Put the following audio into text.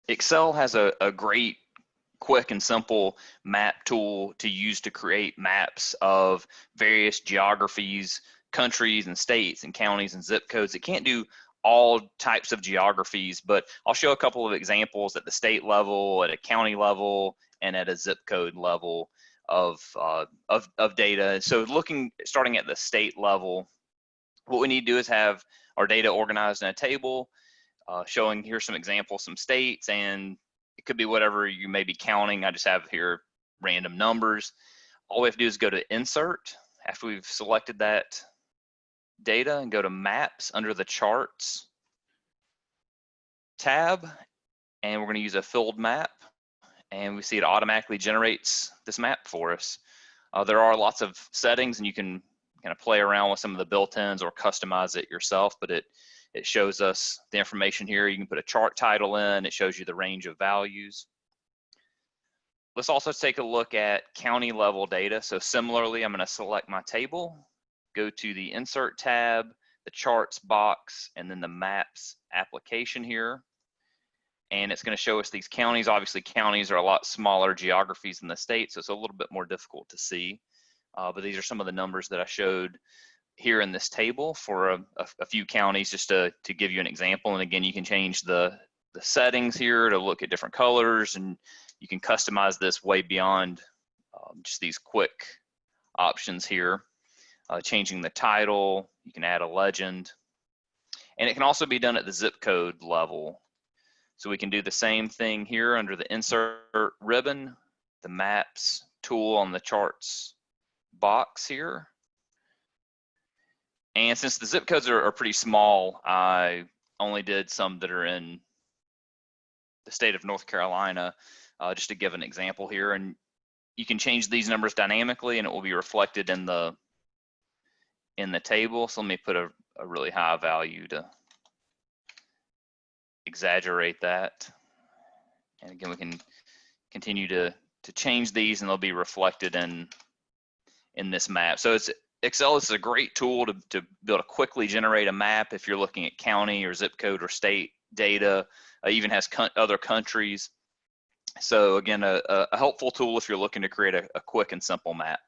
Excel has a great, quick and simple map tool to use to create maps of various geographies, countries and states and counties and zip codes. It can't do all types of geographies, but I'll show a couple of examples at the state level, at a county level, and at a zip code level of data. So starting at the state level, what we need to do is have our data organized in a table, showing here's some examples, some states, and it could be whatever you may be counting. I just have here random numbers. All we have to do is go to Insert after we've selected that data and go to Maps under the Charts tab, and we're going to use a filled map, and we see it automatically generates this map for us. There are lots of settings, and you can kind of play around with some of the built-ins or customize it yourself, but it shows us the information here. You can put a chart title in, it shows you the range of values. Let's also take a look at county level data. So similarly, I'm going to select my table, go to the Insert tab, the Charts box, and then the Maps application here. And it's going to show us these counties. Obviously, counties are a lot smaller geographies than the state, so it's a little bit more difficult to see. But these are some of the numbers that I showed here in this table for a few counties, just to give you an example. And again, you can change the settings here to look at different colors, and you can customize this way beyond just these quick options here. Changing the title, you can add a legend, and it can also be done at the zip code level. So we can do the same thing here under the Insert ribbon, the Maps tool on the Charts box here. And since the zip codes are pretty small, I only did some that are in the state of North Carolina, just to give an example here. And you can change these numbers dynamically, and it will be reflected in the table. So let me put a really high value to exaggerate that. And again, we can continue to change these, and they'll be reflected in this map. So Excel is a great tool to be able to quickly generate a map if you're looking at county or zip code or state data. Even has other countries. So again, a helpful tool if you're looking to create a quick and simple map.